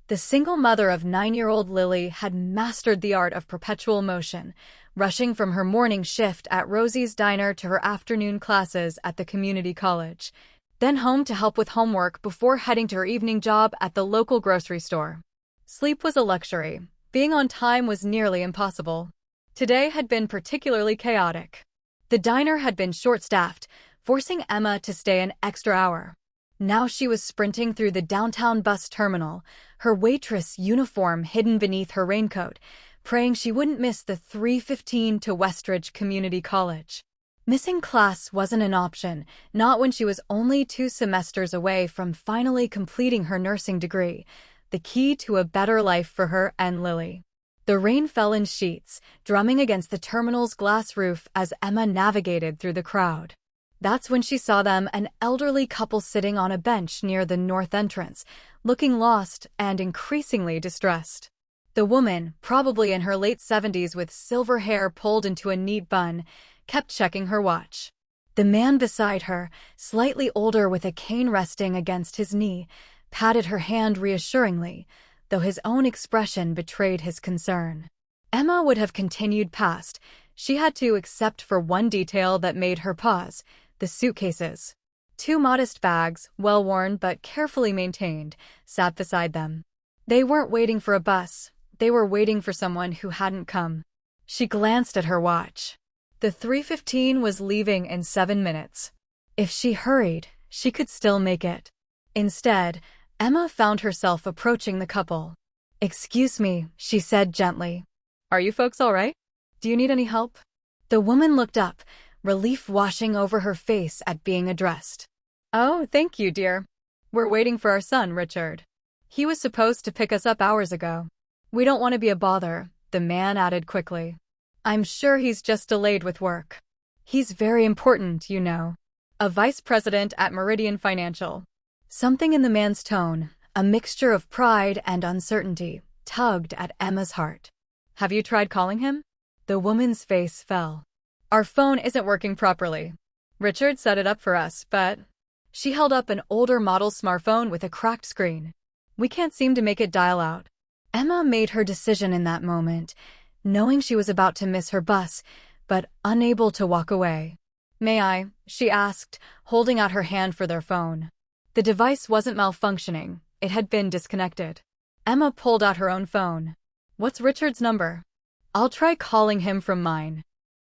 The single mother of 9-year-old Lily had mastered the art of perpetual motion, rushing from her morning shift at Rosie's diner to her afternoon classes at the community college, then home to help with homework before heading to her evening job at the local grocery store. Sleep was a luxury. Being on time was nearly impossible. Today had been particularly chaotic. The diner had been short-staffed, forcing Emma to stay an extra hour. Now she was sprinting through the downtown bus terminal, her waitress uniform hidden beneath her raincoat, praying she wouldn't miss the 3:15 to Westridge Community College. Missing class wasn't an option, not when she was only 2 semesters away from finally completing her nursing degree, the key to a better life for her and Lily. The rain fell in sheets, drumming against the terminal's glass roof as Emma navigated through the crowd. That's when she saw them, an elderly couple sitting on a bench near the north entrance, looking lost and increasingly distressed. The woman, probably in her late 70s with silver hair pulled into a neat bun, kept checking her watch. The man beside her, slightly older with a cane resting against his knee, patted her hand reassuringly, though his own expression betrayed his concern. Emma would have continued past. She had to, except for one detail that made her pause: the suitcases. 2 modest bags, well-worn but carefully maintained, sat beside them. They weren't waiting for a bus. They were waiting for someone who hadn't come. She glanced at her watch. The 3:15 was leaving in 7 minutes. If she hurried, she could still make it. Instead, Emma found herself approaching the couple. "Excuse me," she said gently. "Are you folks all right? Do you need any help?" The woman looked up, relief washing over her face at being addressed. "Oh, thank you, dear. We're waiting for our son, Richard. He was supposed to pick us up hours ago. We don't want to be a bother," the man added quickly. "I'm sure he's just delayed with work. He's very important, you know. A vice president at Meridian Financial." Something in the man's tone, a mixture of pride and uncertainty, tugged at Emma's heart. "Have you tried calling him?" The woman's face fell. "Our phone isn't working properly. Richard set it up for us, but..." She held up an older model smartphone with a cracked screen. "We can't seem to make it dial out." Emma made her decision in that moment, knowing she was about to miss her bus, but unable to walk away. "May I?" she asked, holding out her hand for their phone. The device wasn't malfunctioning. It had been disconnected. Emma pulled out her own phone. "What's Richard's number?" "I'll try calling him from mine."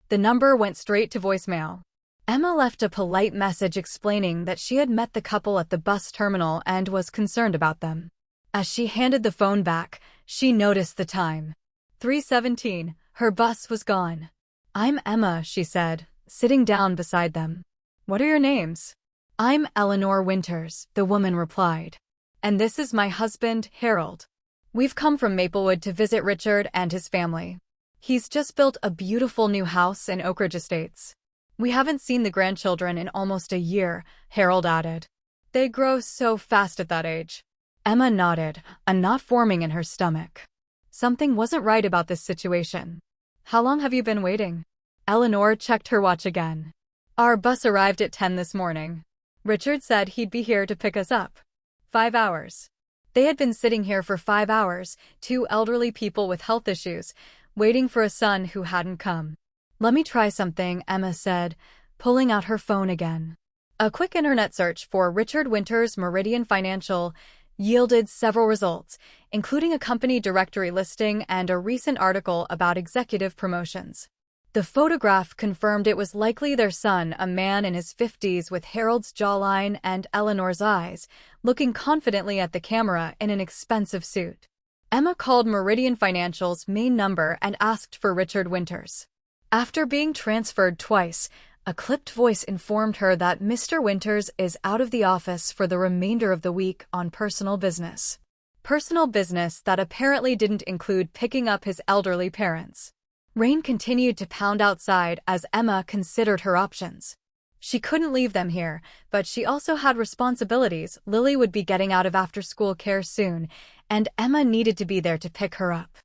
The number went straight to voicemail. Emma left a polite message explaining that she had met the couple at the bus terminal and was concerned about them. As she handed the phone back, she noticed the time. 3:17. Her bus was gone. "I'm Emma," she said, sitting down beside them. "What are your names?" "I'm Eleanor Winters," the woman replied. "And this is my husband, Harold. We've come from Maplewood to visit Richard and his family. He's just built a beautiful new house in Oak Ridge Estates. We haven't seen the grandchildren in almost a year," Harold added. "They grow so fast at that age." Emma nodded, a knot forming in her stomach. Something wasn't right about this situation. "How long have you been waiting?" Eleanor checked her watch again. "Our bus arrived at 10 this morning. Richard said he'd be here to pick us up. 5 hours. They had been sitting here for 5 hours, 2 elderly people with health issues, waiting for a son who hadn't come. "Let me try something," Emma said, pulling out her phone again. A quick internet search for Richard Winters' Meridian Financial yielded several results, including a company directory listing and a recent article about executive promotions. The photograph confirmed it was likely their son, a man in his 50s with Harold's jawline and Eleanor's eyes, looking confidently at the camera in an expensive suit. Emma called Meridian Financial's main number and asked for Richard Winters. After being transferred twice, a clipped voice informed her that Mr. Winters is out of the office for the remainder of the week on personal business. Personal business that apparently didn't include picking up his elderly parents. Rain continued to pound outside as Emma considered her options. She couldn't leave them here, but she also had responsibilities. Lily would be getting out of after-school care soon, and Emma needed to be there to pick her up.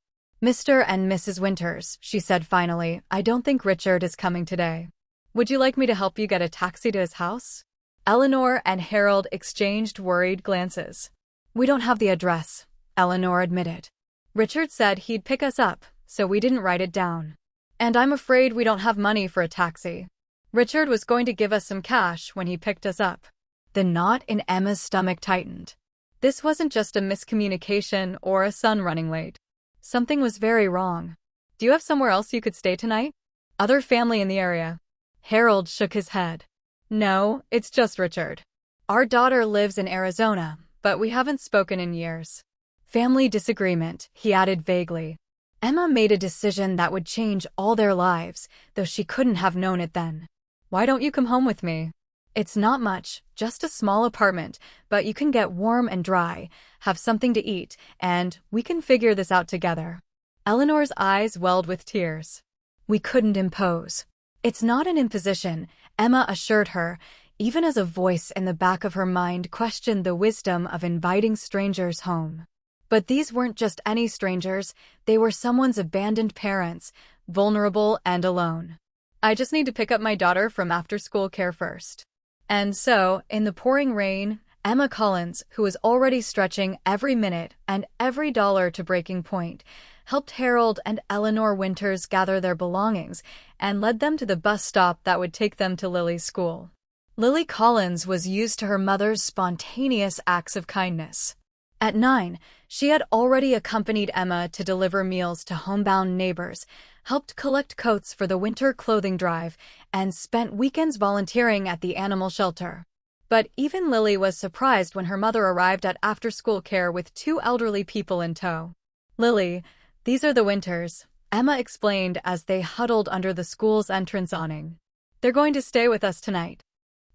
"Mr. and Mrs. Winters," she said finally, "I don't think Richard is coming today. Would you like me to help you get a taxi to his house?" Eleanor and Harold exchanged worried glances. "We don't have the address. Eleanor admitted. Richard said he'd pick us up, so we didn't write it down. And I'm afraid we don't have money for a taxi. Richard was going to give us some cash when he picked us up. The knot in Emma's stomach tightened. This wasn't just a miscommunication or a son running late. Something was very wrong. Do you have somewhere else you could stay tonight? Other family in the area? Harold shook his head. No, it's just Richard. Our daughter lives in Arizona, but we haven't spoken in years. Family disagreement, he added vaguely. Emma made a decision that would change all their lives, though she couldn't have known it then. Why don't you come home with me? It's not much, just a small apartment, but you can get warm and dry, have something to eat, and we can figure this out together. Eleanor's eyes welled with tears. We couldn't impose. It's not an imposition, Emma assured her, even as a voice in the back of her mind questioned the wisdom of inviting strangers home. But these weren't just any strangers, they were someone's abandoned parents, vulnerable and alone. I just need to pick up my daughter from after-school care first. And so, in the pouring rain, Emma Collins, who was already stretching every minute and every dollar to breaking point, helped Harold and Eleanor Winters gather their belongings and led them to the bus stop that would take them to Lily's school. Lily Collins was used to her mother's spontaneous acts of kindness. At 9, she had already accompanied Emma to deliver meals to homebound neighbors, helped collect coats for the winter clothing drive, and spent weekends volunteering at the animal shelter. But even Lily was surprised when her mother arrived at after-school care with 2 elderly people in tow. Lily, these are the Winters, Emma explained as they huddled under the school's entrance awning. They're going to stay with us tonight.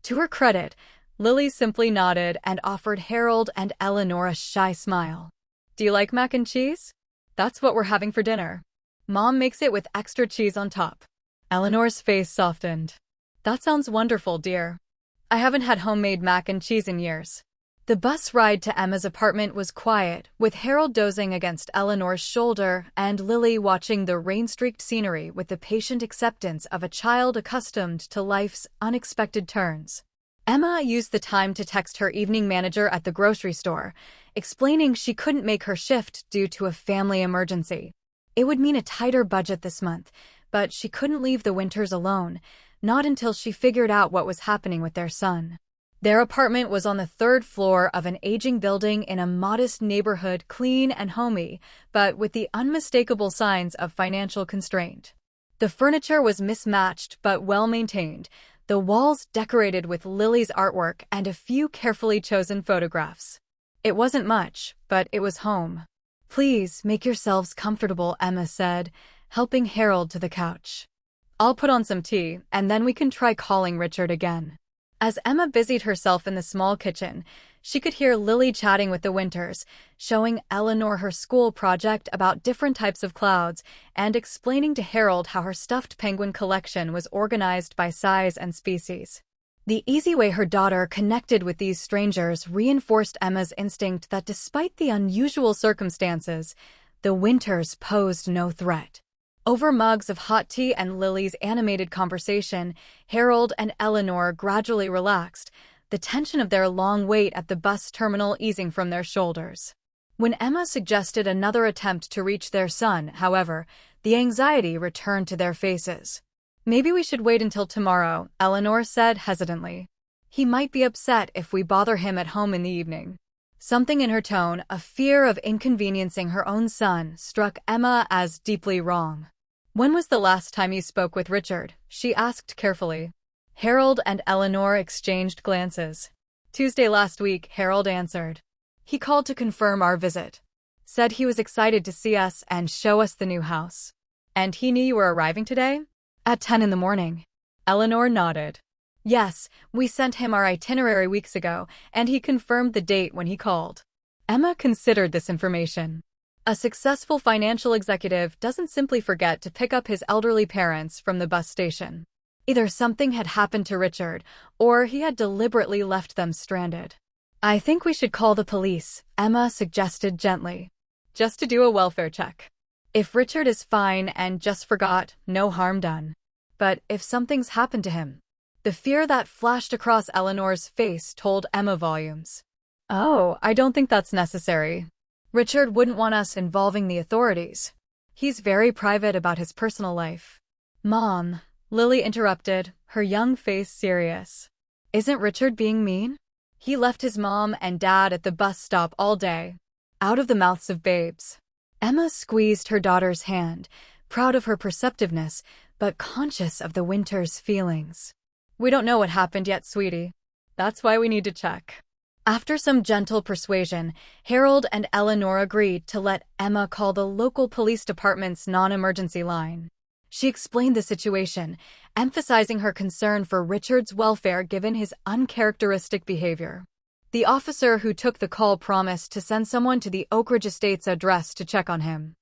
To her credit, Lily simply nodded and offered Harold and Eleanor a shy smile. Do you like mac and cheese? That's what we're having for dinner. Mom makes it with extra cheese on top. Eleanor's face softened. That sounds wonderful, dear. I haven't had homemade mac and cheese in years. The bus ride to Emma's apartment was quiet, with Harold dozing against Eleanor's shoulder and Lily watching the rain-streaked scenery with the patient acceptance of a child accustomed to life's unexpected turns. Emma used the time to text her evening manager at the grocery store, explaining she couldn't make her shift due to a family emergency. It would mean a tighter budget this month, but she couldn't leave the Winters alone, not until she figured out what was happening with their son. Their apartment was on the 3rd floor of an aging building in a modest neighborhood, clean and homey, but with the unmistakable signs of financial constraint. The furniture was mismatched but well-maintained, the walls decorated with Lily's artwork and a few carefully chosen photographs. It wasn't much, but it was home. Please make yourselves comfortable, Emma said, helping Harold to the couch. I'll put on some tea, and then we can try calling Richard again. As Emma busied herself in the small kitchen, she could hear Lily chatting with the Winters, showing Eleanor her school project about different types of clouds, and explaining to Harold how her stuffed penguin collection was organized by size and species. The easy way her daughter connected with these strangers reinforced Emma's instinct that despite the unusual circumstances, the Winters posed no threat. Over mugs of hot tea and Lily's animated conversation, Harold and Eleanor gradually relaxed, the tension of their long wait at the bus terminal easing from their shoulders. When Emma suggested another attempt to reach their son, however, the anxiety returned to their faces. Maybe we should wait until tomorrow, Eleanor said hesitantly. He might be upset if we bother him at home in the evening. Something in her tone, a fear of inconveniencing her own son, struck Emma as deeply wrong. When was the last time you spoke with Richard? She asked carefully. Harold and Eleanor exchanged glances. Tuesday last week, Harold answered. He called to confirm our visit. Said he was excited to see us and show us the new house. And he knew you were arriving today? At 10 in the morning. Eleanor nodded. Yes, we sent him our itinerary weeks ago, and he confirmed the date when he called. Emma considered this information. A successful financial executive doesn't simply forget to pick up his elderly parents from the bus station. Either something had happened to Richard, or he had deliberately left them stranded. I think we should call the police, Emma suggested gently. Just to do a welfare check. If Richard is fine and just forgot, no harm done. But if something's happened to him? The fear that flashed across Eleanor's face told Emma volumes. Oh, I don't think that's necessary. Richard wouldn't want us involving the authorities. He's very private about his personal life. Mom, Lily interrupted, her young face serious. Isn't Richard being mean? He left his mom and dad at the bus stop all day. Out of the mouths of babes. Emma squeezed her daughter's hand, proud of her perceptiveness, but conscious of the Winters' feelings. We don't know what happened yet, sweetie. That's why we need to check. After some gentle persuasion, Harold and Eleanor agreed to let Emma call the local police department's non-emergency line. She explained the situation, emphasizing her concern for Richard's welfare given his uncharacteristic behavior. The officer who took the call promised to send someone to the Oak Ridge Estate's address to check on him.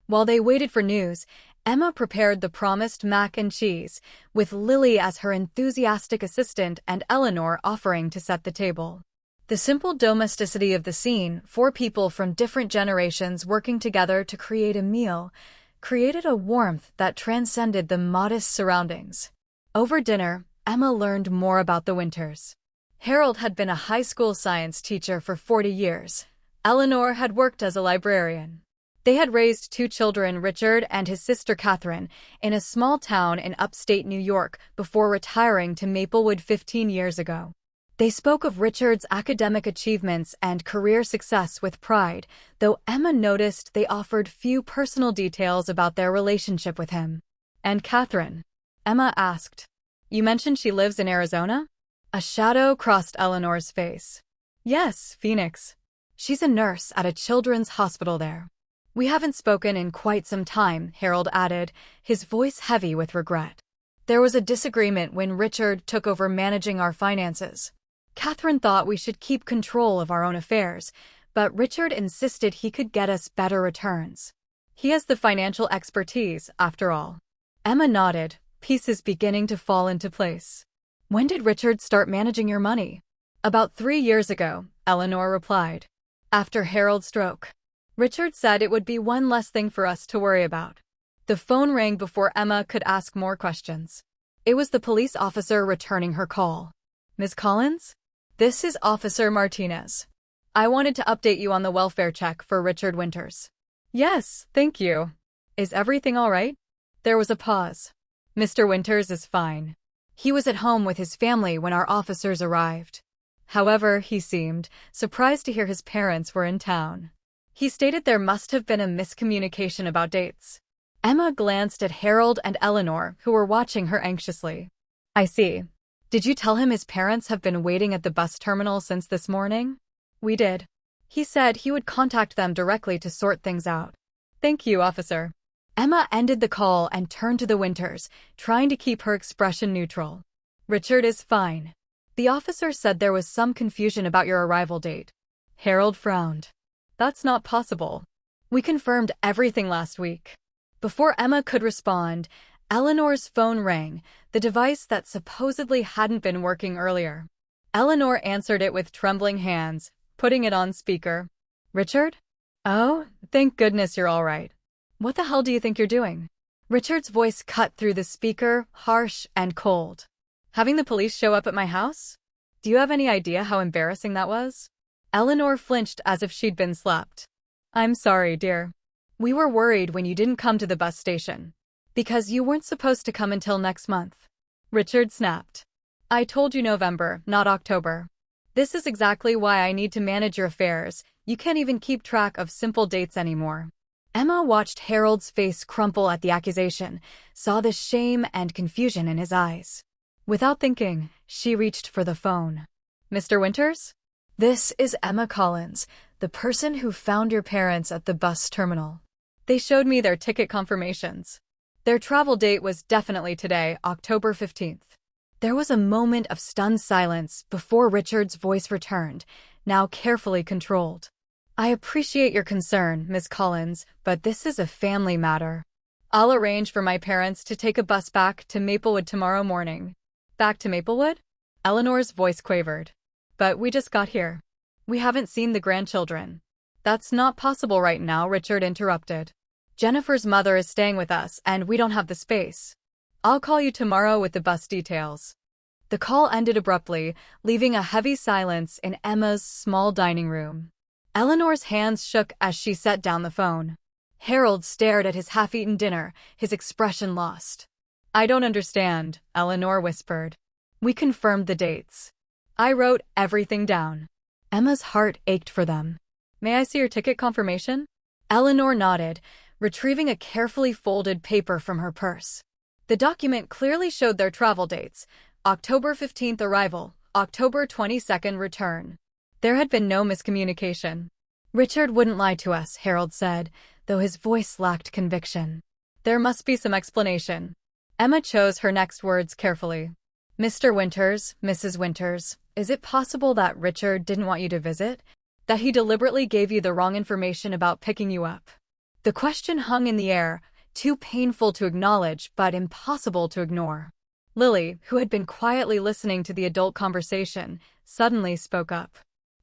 While they waited for news, Emma prepared the promised mac and cheese, with Lily as her enthusiastic assistant and Eleanor offering to set the table. The simple domesticity of the scene, 4 people from different generations working together to create a meal, created a warmth that transcended the modest surroundings. Over dinner, Emma learned more about the Winters. Harold had been a high school science teacher for 40 years. Eleanor had worked as a librarian. They had raised 2 children, Richard and his sister Catherine, in a small town in upstate New York before retiring to Maplewood 15 years ago. They spoke of Richard's academic achievements and career success with pride, though Emma noticed they offered few personal details about their relationship with him. And Catherine? Emma asked. You mentioned she lives in Arizona? A shadow crossed Eleanor's face. Yes, Phoenix. She's a nurse at a children's hospital there. We haven't spoken in quite some time, Harold added, his voice heavy with regret. There was a disagreement when Richard took over managing our finances. Catherine thought we should keep control of our own affairs, but Richard insisted he could get us better returns. He has the financial expertise, after all. Emma nodded, pieces beginning to fall into place. When did Richard start managing your money? About 3 years ago, Eleanor replied. After Harold's stroke. Richard said it would be one less thing for us to worry about. The phone rang before Emma could ask more questions. It was the police officer returning her call. Ms. Collins? This is Officer Martinez. I wanted to update you on the welfare check for Richard Winters. Yes, thank you. Is everything all right? There was a pause. Mr. Winters is fine. He was at home with his family when our officers arrived. However, he seemed surprised to hear his parents were in town. He stated there must have been a miscommunication about dates. Emma glanced at Harold and Eleanor, who were watching her anxiously. I see. Did you tell him his parents have been waiting at the bus terminal since this morning? We did. He said he would contact them directly to sort things out. Thank you, officer. Emma ended the call and turned to the Winters, trying to keep her expression neutral. Richard is fine. The officer said there was some confusion about your arrival date. Harold frowned. That's not possible. We confirmed everything last week. Before Emma could respond, Eleanor's phone rang, the device that supposedly hadn't been working earlier. Eleanor answered it with trembling hands, putting it on speaker. Richard? Oh, thank goodness you're all right. What the hell do you think you're doing? Richard's voice cut through the speaker, harsh and cold. Having the police show up at my house? Do you have any idea how embarrassing that was? Eleanor flinched as if she'd been slapped. I'm sorry, dear. We were worried when you didn't come to the bus station. Because you weren't supposed to come until next month. Richard snapped. I told you November, not October. This is exactly why I need to manage your affairs. You can't even keep track of simple dates anymore. Emma watched Harold's face crumple at the accusation, saw the shame and confusion in his eyes. Without thinking, she reached for the phone. Mr. Winters? This is Emma Collins, the person who found your parents at the bus terminal. They showed me their ticket confirmations. Their travel date was definitely today, October 15th. There was a moment of stunned silence before Richard's voice returned, now carefully controlled. I appreciate your concern, Ms. Collins, but this is a family matter. I'll arrange for my parents to take a bus back to Maplewood tomorrow morning. Back to Maplewood? Eleanor's voice quavered. But we just got here. We haven't seen the grandchildren. That's not possible right now, Richard interrupted. Jennifer's mother is staying with us, and we don't have the space. I'll call you tomorrow with the bus details. The call ended abruptly, leaving a heavy silence in Emma's small dining room. Eleanor's hands shook as she set down the phone. Harold stared at his half-eaten dinner, his expression lost. "I don't understand," Eleanor whispered. "We confirmed the dates. I wrote everything down." Emma's heart ached for them. "May I see your ticket confirmation?" Eleanor nodded, retrieving a carefully folded paper from her purse. The document clearly showed their travel dates: October 15th arrival, October 22nd return. There had been no miscommunication. "Richard wouldn't lie to us," Harold said, though his voice lacked conviction. "There must be some explanation." Emma chose her next words carefully. "Mr. Winters, Mrs. Winters, is it possible that Richard didn't want you to visit? That he deliberately gave you the wrong information about picking you up?" The question hung in the air, too painful to acknowledge but impossible to ignore. Lily, who had been quietly listening to the adult conversation, suddenly spoke up.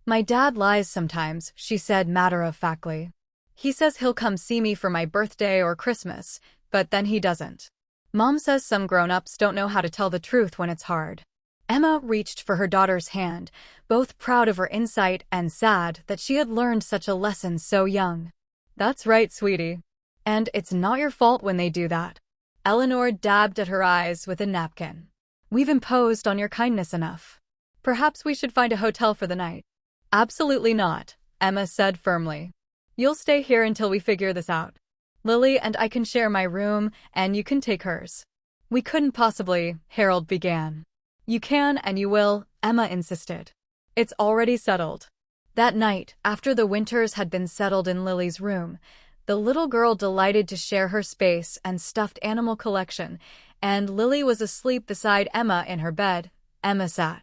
"My dad lies sometimes," she said matter-of-factly. "He says he'll come see me for my birthday or Christmas, but then he doesn't. Mom says some grown-ups don't know how to tell the truth when it's hard." Emma reached for her daughter's hand, both proud of her insight and sad that she had learned such a lesson so young. "That's right, sweetie. And it's not your fault when they do that." Eleanor dabbed at her eyes with a napkin. "We've imposed on your kindness enough. Perhaps we should find a hotel for the night." "Absolutely not," Emma said firmly. "You'll stay here until we figure this out. Lily and I can share my room, and you can take hers." "We couldn't possibly," Harold began. "You can and you will," Emma insisted. "It's already settled." That night, after the Winters had been settled in Lily's room, the little girl delighted to share her space and stuffed animal collection, and Lily was asleep beside Emma in her bed. Emma sat